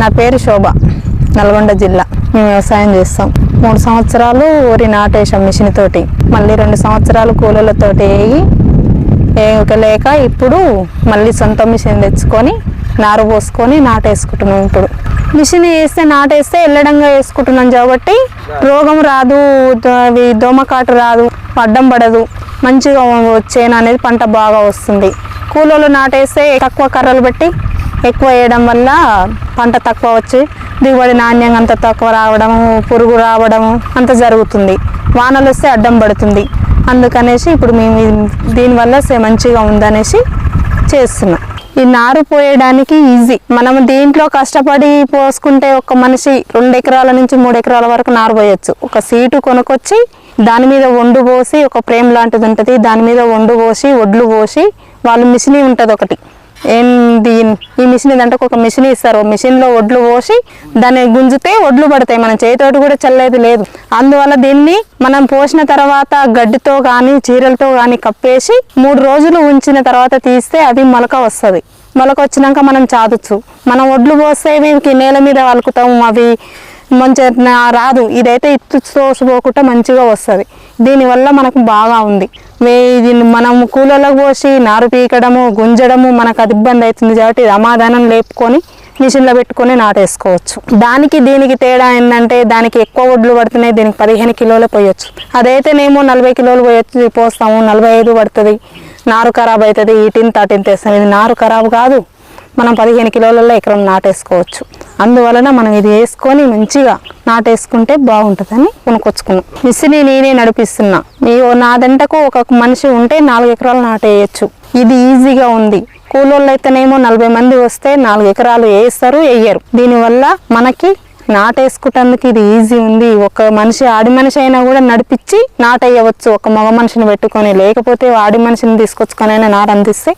నా పేరు శోభ, నల్గొండ జిల్లా. మేము వ్యవసాయం చేస్తాం. 3 సంవత్సరాలు వరి నాటేసాం మిషన్ తోటి, మళ్ళీ 2 సంవత్సరాలు కూలీలతోటి లేక ఇప్పుడు మళ్ళీ సొంత మిషన్ తెచ్చుకొని నారు పోసుకొని నాటేసుకుంటున్నాం. ఇప్పుడు మిషన్ వేస్తే నాటేస్తే ఎల్లడంగా వేసుకుంటున్నాం కాబట్టి రోగం రాదు, దోమకాటు రాదు, అడ్డం పడదు, మంచిగా చేను అనేది పంట బాగా వస్తుంది. కూలీలు నాటేస్తే తక్కువ కర్రలు పెట్టి ఎక్కువ వేయడం వల్ల పంట తక్కువ వచ్చి దిగుబడి నాణ్యంగా అంత తక్కువ రావడము, పురుగు రావడము అంత జరుగుతుంది. వానలు వస్తే అడ్డం పడుతుంది. అందుకనేసి ఇప్పుడు మేము దీనివల్ల మంచిగా ఉందనేసి చేస్తున్నాం. ఈ నారు పోయడానికి ఈజీ. మనం దీంట్లో కష్టపడి పోసుకుంటే ఒక మనిషి 2 ఎకరాల నుంచి 3 ఎకరాల వరకు నారు పోయొచ్చు. ఒక సీటు కొనుక్కొచ్చి దాని మీద ఒండు పోసి, ఒక ఫ్రేమ్ లాంటిది ఉంటుంది, దాని మీద ఒండు పోసి ఒడ్లు పోసి వాళ్ళు మిషన్ ఉంటుంది ఒకటి, ఏంది ఈ మిషన్ ఇదంటే ఒక మిషన్ ఇస్తారు. మిషన్లో ఒడ్లు పోసి దాన్ని గుంజితే ఒడ్లు పడతాయి. మన చేతితోటి కూడా చల్లేది లేదు. అందువల్ల దీన్ని మనం పోసిన తర్వాత గడ్డితో కానీ చీరలతో కానీ కప్పేసి 3 రోజులు ఉంచిన తర్వాత తీస్తే అది మొలక వస్తుంది. మొలక వచ్చినాక మనం చాదొచ్చు. మనం ఒడ్లు పోస్తే నేల మీద వలుకుతాము, అవి మంచిగా రాదు. ఇదైతే ఇత్తు తోసిపోకుండా మంచిగా వస్తుంది. దీనివల్ల మనకు బాగా ఉంది. మనం కూలీలకు పోసి నారు పీకడము గుంజడము మనకు అది ఇబ్బంది అవుతుంది కాబట్టి సమాధానం లేపుకొని మిషన్లో పెట్టుకొని నాటేసుకోవచ్చు. దానికి దీనికి తేడా ఏంటంటే దానికి ఎక్కువ ఒడ్లు పడుతున్నాయి, దీనికి 15 కిలోలు పోయొచ్చు. అదైతేనేమో 40 కిలోలు పోస్తాము, 45 పడుతుంది. నారు ఖరాబ్ అవుతుంది, 18-13 తెస్తాం. ఇది నారు ఖరాబ్ కాదు, మనం 15 కిలోలలో ఎకరం నాటేసుకోవచ్చు. అందువలన మనం ఇది వేసుకొని మంచిగా నాటేసుకుంటే బాగుంటుందని కొనుక్కొచ్చుకున్నాం. మిషన్ నేనే నడిపిస్తున్నా. నా దంటకు ఒక మనిషి ఉంటే 4 ఎకరాలు నాటేయచ్చు. ఇది ఈజీగా ఉంది. కూలోళ్ళు అయితేనేమో 40 మంది వస్తే 4 ఎకరాలు వేస్తారు, వేయరు. దీనివల్ల మనకి నాటేసుకుంటందుకు ఇది ఈజీ ఉంది. ఒక మనిషి ఆడి మనిషి అయినా కూడా నడిపించి నాటేయవచ్చు, ఒక మగ మనిషిని పెట్టుకొని. లేకపోతే ఆడి మనిషిని తీసుకొచ్చుకొని అయినా నారు అందిస్తే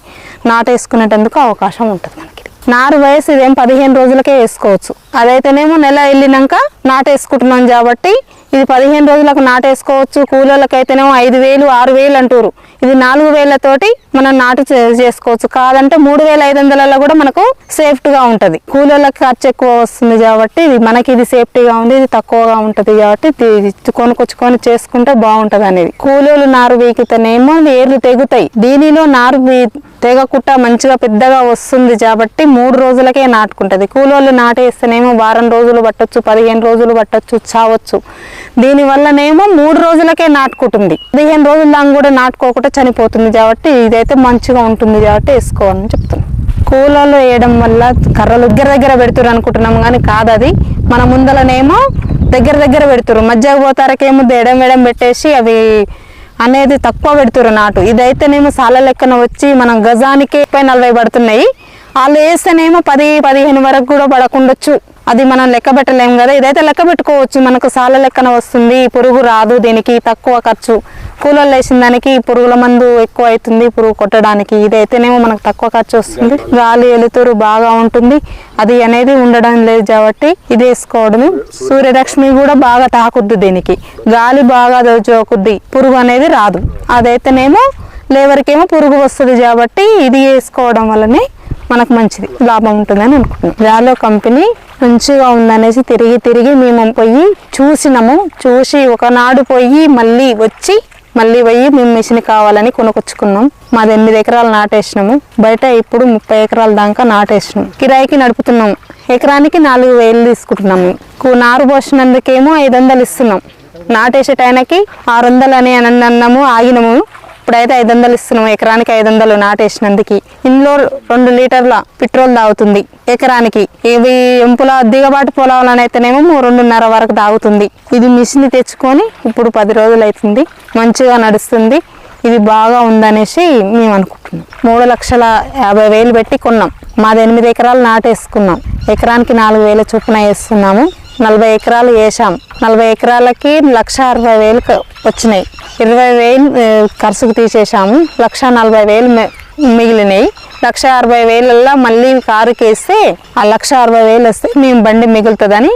నాటేసుకునేటందుకు అవకాశం ఉంటుంది మనకి. నారు వయసు ఇదేం 15 రోజులకే వేసుకోవచ్చు. అదైతేనేమో నెల వెళ్ళినాక నాటేసుకుంటున్నాం కాబట్టి ఇది 15 రోజులకు నాటేసుకోవచ్చు. కూలీలకైతేనేమో 5,000 6,000 అంటారు. ఇది 4,000తోటి మనం నాటు చేసుకోవచ్చు. కాదంటే 3,500లలో కూడా మనకు సేఫ్టీగా ఉంటుంది. కూలీలకు ఖర్చు ఎక్కువ వస్తుంది కాబట్టి మనకి ఇది సేఫ్టీగా ఉంది, ఇది తక్కువగా ఉంటుంది కాబట్టి కొనుక్కొచ్చుకొని చేసుకుంటే బాగుంటుంది అనేది. కూలీలు నారు వీకితేనేమో ఏర్లు తెగుతాయి. దీనిలో నారు తెగకుండా మంచిగా పెద్దగా వస్తుంది కాబట్టి 3 రోజులకే నాటుకుంటుంది. కూలీలు నాటేస్తేనేమో వారం రోజులు పట్టొచ్చు, 15 రోజులు పట్టొచ్చు, చావచ్చు. దీనివల్లనేమో 3 రోజులకే నాటుకుంటుంది. 15 రోజుల దాకా కూడా నాటుకోకుండా చనిపోతుంది కాబట్టి ఇదైతే మంచిగా ఉంటుంది కాబట్టి వేసుకోవాలని చెప్తున్నాం. కూలీలు వేయడం వల్ల కర్రలు దగ్గర పెడుతురు అనుకుంటున్నాం కానీ కాదు. అది మన ముందలనేమో దగ్గర పెడుతురు. మధ్యకు పోతారకేమో ఎడం పెట్టేసి అవి అనేది తక్కువ పెడుతురు నాటు. ఇదైతేనేమో సాల లెక్కన వచ్చి మనం గజానికి 40 పడుతున్నాయి. వాళ్ళు వేస్తేనేమో 10-15 వరకు కూడా పడకుండొచ్చు. అది మనం లెక్క పెట్టలేము కదా. ఇదైతే లెక్క పెట్టుకోవచ్చు, మనకు సాల లెక్కన వస్తుంది. పురుగు రాదు, దీనికి తక్కువ ఖర్చు. కూలీలు వేసిన దానికి పురుగుల మందు ఎక్కువ అవుతుంది పురుగు కొట్టడానికి. ఇదైతేనేమో మనకు తక్కువ ఖర్చు వస్తుంది, గాలి వెలుతురు బాగా ఉంటుంది. అది అనేది ఉండడం లేదు కాబట్టి ఇది వేసుకోవడము. సూర్యరశ్మి కూడా బాగా తాకుద్ది, దీనికి గాలి బాగా దోచుకుద్ది, పురుగు అనేది రాదు. అదైతేనేమో లేవరికేమో పురుగు వస్తుంది కాబట్టి ఇది వేసుకోవడం వల్లనే మనకు మంచిది లాభం ఉంటుందని అనుకుంటున్నాం. రాలో కంపెనీ మంచిగా ఉందనేసి తిరిగి మేము పోయి చూసినాము. చూసి ఒకనాడు పోయి మళ్ళీ పోయి మేము మిషన్ కావాలని కొనుక్కొచ్చుకున్నాం. మాది 8 ఎకరాలు నాటేసినాము. బయట ఇప్పుడు 30 ఎకరాల దాకా నాటేసినాం. కిరాయికి నడుపుతున్నాం. ఎకరానికి 4,000 తీసుకుంటున్నాము. నారు పోసినందుకేమో 500 ఇస్తున్నాం. నాటేసే టైంకి 600 అని అన్నాము, ఆగినాము. ఇప్పుడైతే 500 ఇస్తున్నాం. ఎకరానికి 500 నాటేసినందుకు. ఇందులో 2 లీటర్ల పెట్రోల్ తాగుతుంది ఎకరానికి. ఇవి ఎంపుల దిగబాటు పొలాలనైతేనేమో 2.5 వరకు తాగుతుంది. ఇది మిషన్ తెచ్చుకొని ఇప్పుడు 10 రోజులు అవుతుంది. మంచిగా నడుస్తుంది. ఇది బాగా ఉందనేసి మేము అనుకుంటున్నాం. 3,50,000 పెట్టి కొన్నాం. మాది 8 ఎకరాలు నాటేసుకున్నాం. ఎకరానికి 4,000 చొప్పున వేస్తున్నాము. 40 ఎకరాలు వేసాం. 40 ఎకరాలకి 1,60,000 వచ్చినాయి. 20,000 ఖర్చుకు తీసేసాము. 1,40,000 మిగిలినాయి. 1,60,000 మళ్ళీ కారుకి వేస్తే ఆ 1,60,000 వస్తే మేము బండి మిగులుతుందని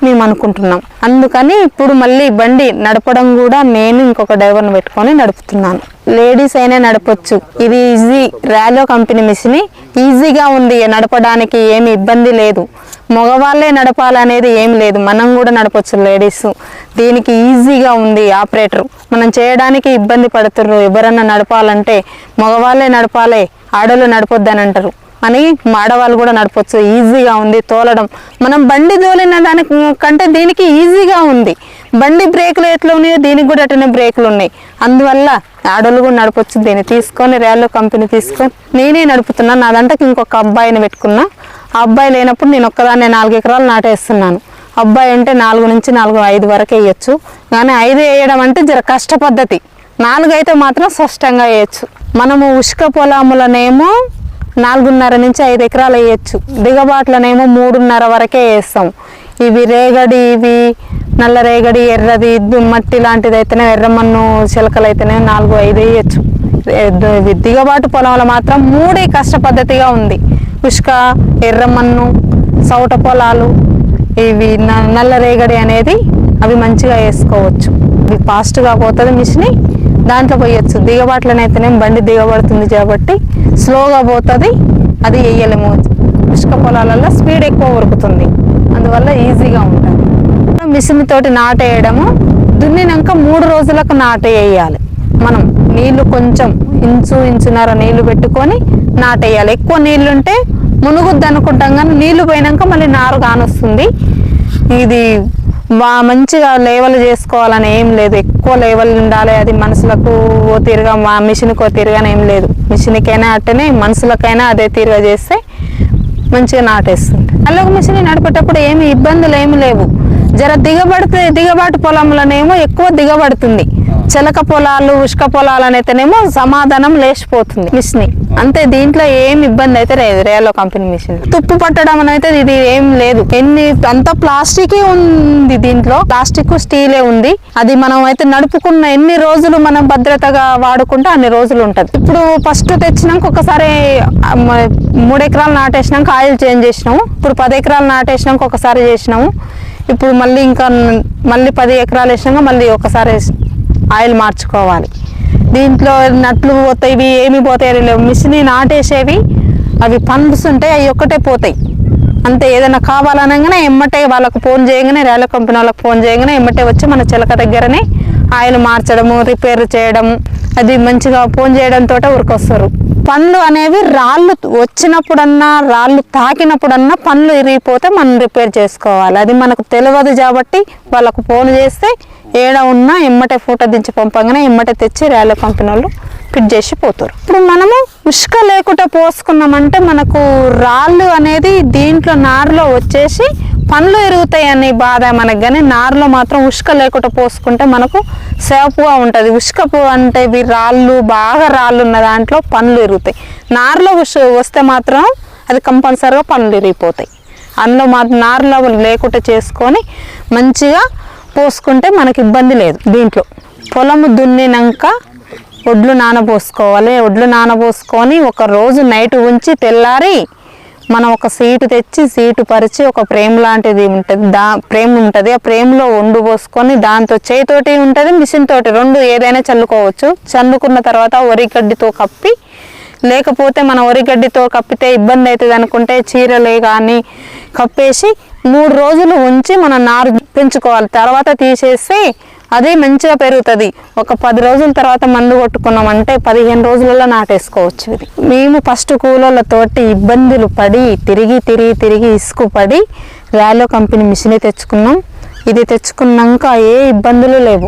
మేము అనుకుంటున్నాం. అందుకని ఇప్పుడు మళ్ళీ బండి నడపడం కూడా నేను ఇంకొక డ్రైవర్ని పెట్టుకొని నడుపుతున్నాను. లేడీస్ అయినా నడపొచ్చు. ఇది ఈజీ ర్యాలో కంపెనీ మిషన్ ఈజీగా ఉంది నడపడానికి, ఏమి ఇబ్బంది లేదు. మగవాళ్ళే నడపాలనేది ఏం లేదు, మనం కూడా నడపొచ్చు లేడీస్. దీనికి ఈజీగా ఉంది ఆపరేటర్. మనం చేయడానికి ఇబ్బంది పడుతుర్రు, ఎవరన్నా నడపాలంటే మగవాళ్ళే నడపాలి, ఆడవాళ్ళు నడపొద్దని అంటారు అని ఆడవాళ్ళు కూడా నడపొచ్చు. ఈజీగా ఉంది తోలడం. మనం బండి తోలిన దానికి కంటే దీనికి ఈజీగా ఉంది. బండి బ్రేకులు ఎట్లా ఉన్నాయో దీనికి కూడా అట్లనే బ్రేకులు ఉన్నాయి. అందువల్ల ఆడవాళ్ళు కూడా నడపొచ్చు. దీన్ని తీసుకొని ర్యాలో కంపెనీ తీసుకొని నేనే నడుపుతున్నాను. నా దాంట్లోకి ఇంకొక అబ్బాయిని పెట్టుకున్నా. ఆ అబ్బాయి లేనప్పుడు నేను ఒక్కదాన్నే 4 ఎకరాలు నాటేస్తున్నాను. అబ్బాయి అంటే 4 నుంచి 5 వరకు వేయచ్చు. కానీ 5 వేయడం అంటే జర కష్ట పద్ధతి. 4 అయితే మాత్రం స్పష్టంగా వేయచ్చు. మనము ఉష్క పొలములనేమో 4.5 నుంచి 5 ఎకరాలు వేయచ్చు. దిగబాట్లనేమో 3.5 వరకే వేస్తాం. ఇవి రేగడి, ఇవి నల్ల రేగడి, ఎర్రది, మట్టి లాంటిది అయితేనే, ఎర్రమన్ను చిలకలు అయితేనే 4-5 వేయచ్చు. దిగబాటు పొలంలో మాత్రం 3 కష్ట పద్ధతిగా ఉంది. ఉష్క, ఎర్రమన్ను, సౌట పొలాలు, ఇవి నల్ల రేగడి అనేది అవి మంచిగా వేసుకోవచ్చు. ఇవి ఫాస్ట్గా పోతుంది మిషన్, దాంట్లో పోయచ్చు. దిగబాట్లనైతేనే బండి దిగబడుతుంది కాబట్టి స్లోగా పోతుంది, అది వేయలేము. ఉష్క పొలాలలో స్పీడ్ ఎక్కువ ఉరుకుతుంది, అందువల్ల ఈజీగా ఉంటుంది. మిషన్ తోటి నాటేయడము, దున్నినాక 3 రోజులకు నాటేయాలి. మనం నీళ్లు కొంచెం ఇంచున్నర నీళ్లు పెట్టుకొని నాటేయాలి. ఎక్కువ నీళ్లుంటే మునుగుద్ది అనుకుంటాం, కానీ నీళ్లు పోయినాక మళ్ళీ నారు కానొస్తుంది. ఇది మంచిగా లేవల్ చేసుకోవాలని ఏం లేదు. ఎక్కువ లేవల్ ఉండాలి, అది మనుషులకు ఓ తీరుగా, మా మిషన్కి ఓ తీరుగానే ఏం లేదు. మిషన్కైనా అట్టనే, మనుషులకైనా అదే తీరుగా చేస్తే మంచిగా నాటేస్తుంది. అలాగ మిషన్ నడిపేటప్పుడు ఏమి ఇబ్బందులు ఏమి లేవు. జర దిగబాటు పొలంలోనేమో ఎక్కువ దిగబడుతుంది. చిలక పొలాలు, ఉష్క పొలాలు అనేతేనేమో సమాధానం లేచిపోతుంది మిషన్. అంతే, దీంట్లో ఏం ఇబ్బంది అయితే లేదు. రేలో కంపెనీ మిషన్ తుప్పు పట్టడం అయితే ఇది ఏం లేదు. అంతా ప్లాస్టిక్ ఉంది, దీంట్లో ప్లాస్టిక్ స్టీలే ఉంది. అది మనం అయితే నడుపుకున్న ఎన్ని రోజులు మనం భద్రతగా వాడుకుంటే అన్ని రోజులు ఉంటది. ఇప్పుడు ఫస్ట్ తెచ్చినాక ఒకసారి 3 ఎకరాలు నాటేసినాక ఆయిల్ చేంజ్ చేసినాము. ఇప్పుడు 10 ఎకరాలు నాటేసినాక ఒకసారి చేసినాము. ఇప్పుడు మళ్ళీ 10 ఎకరాలు వేసినాక మళ్ళీ ఒకసారి ఆయిల్ మార్చుకోవాలి. దీంట్లో నట్లు పోతాయి, ఇవి ఏమి పోతాయి లేవు. మిషన్ నాటేసేవి అవి పండ్స్ ఉంటాయి, అవి ఒక్కటే పోతాయి అంతే. ఏదైనా కావాలనగానే ఎమ్మటే వాళ్ళకు ఫోన్ చేయగానే, ర్యాలో కంపెనీ వాళ్ళకి ఫోన్ చేయగానే ఎమ్మటే వచ్చి మన చిలక దగ్గరనే ఆయిల్ మార్చడము, రిపేర్ చేయడము, అది మంచిగా ఫోన్ చేయడంతో ఉరికొస్తారు. పండ్లు అనేవి రాళ్ళు వచ్చినప్పుడన్నా, రాళ్ళు తాకినప్పుడన్నా పండ్లు ఇరిగిపోతే మనం రిపేర్ చేసుకోవాలి. అది మనకు తెలియదు కాబట్టి వాళ్ళకు ఫోన్ చేస్తే ఏడ ఉన్నా ఎమ్మటే ఫోటో దించి పంపగానే ఎమ్మటే తెచ్చి ర్యాలో కంపెనీ వాళ్ళు ఫిట్ చేసి పోతారు. ఇప్పుడు మనము ఉష్క లేకుండా పోసుకున్నామంటే మనకు రాళ్ళు అనేది దీంట్లో నారులో వచ్చేసి పండ్లు ఎరుగుతాయి అనే బాధ మనకు, కానీ నారులో మాత్రం ఉష్క లేకుండా పోసుకుంటే మనకు సేఫ్గా ఉంటుంది. ఉష్క అంటే ఇవి రాళ్ళు, బాగా రాళ్ళు ఉన్న దాంట్లో పండ్లు ఎరుగుతాయి. నారులో వస్తే మాత్రం అది కంపల్సరీగా పండ్లు ఎరిగిపోతాయి. అందులో నారులో లేకుండా చేసుకొని మంచిగా పోసుకుంటే మనకి ఇబ్బంది లేదు. దీంట్లో పొలము దున్నినాక ఒడ్లు నానబోసుకోవాలి. ఒడ్లు నానబోసుకొని ఒక రోజు నైట్ ఉంచి తెల్లారి మనం ఒక సీటు తెచ్చి, సీటు పరిచి, ఒక ఫ్రేమ్ లాంటిది ఉంటుంది, ఫ్రేమ్ ఉంటుంది. ఆ ఫ్రేమ్లో వండు పోసుకొని దాంతో చేయితోటి ఉంటుంది, మిషన్ తోటి, 2 ఏదైనా చల్లుకోవచ్చు. చల్లుకున్న తర్వాత వరిగడ్డితో కప్పి, లేకపోతే మనం వరిగడ్డితో కప్పితే ఇబ్బంది అవుతుంది అనుకుంటే చీరలే కానీ కప్పేసి 3 రోజులు ఉంచి మనం నారు పెంచుకోవాలి. తర్వాత తీసేస్తే అది మంచిగా పెరుగుతుంది. ఒక 10 రోజుల తర్వాత మందు కొట్టుకున్నామంటే 15 రోజులలో నాటేసుకోవచ్చు. ఇది మేము ఫస్ట్ కూలోళ్ళతోటి ఇబ్బందులు పడి తిరిగి ఇసుకు పడి ర్యాలో కంపెనీ మిషన్ తెచ్చుకున్నాం. ఇది తెచ్చుకున్నాక ఏ ఇబ్బందులు లేవు.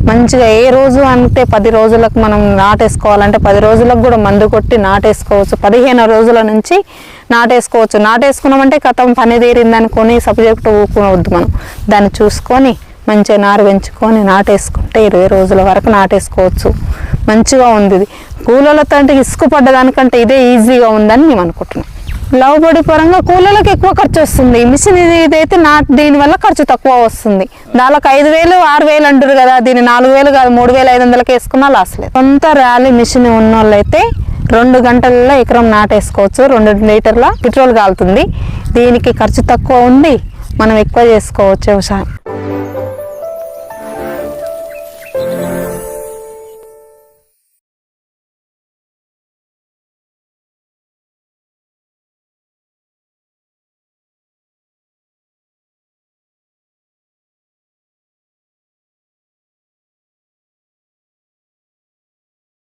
మంచిగా ఏ రోజు అంటే 10 రోజులకు మనం నాటేసుకోవాలంటే 10 రోజులకు కూడా మందు కొట్టి నాటేసుకోవచ్చు. 15 రోజుల నుంచి నాటేసుకోవచ్చు. నాటేసుకున్నామంటే కథం పని తీరిందనుకొని సబ్జెక్టు ఊరుకోవద్దు. మనం దాన్ని చూసుకొని మంచిగా నారు పెంచుకొని నాటేసుకుంటే 20 రోజుల వరకు నాటేసుకోవచ్చు. మంచిగా ఉంది. ఇది కూలీలతో అంటే ఇసుకు పడ్డదానికంటే ఇదే ఈజీగా ఉందని మేము అనుకుంటున్నాం. లావుబడి పరంగా కూలీలకు ఎక్కువ ఖర్చు వస్తుంది. మిషన్ ఇదైతే దీనివల్ల ఖర్చు తక్కువ వస్తుంది. దానికి 5,000 6,000 అంటారు కదా, దీన్ని 4,000 కాదు 3,500 వేసుకున్నా లాస్ లేదు. కొంత ర్యాలీ మిషన్ ఉన్న వాళ్ళైతే 2 గంటల్లో ఎకరం నాటేసుకోవచ్చు. 2 లీటర్ల పెట్రోల్ కాలుతుంది. దీనికి ఖర్చు తక్కువ ఉంది, మనం ఎక్కువ చేసుకోవచ్చు వ్యవసాయం.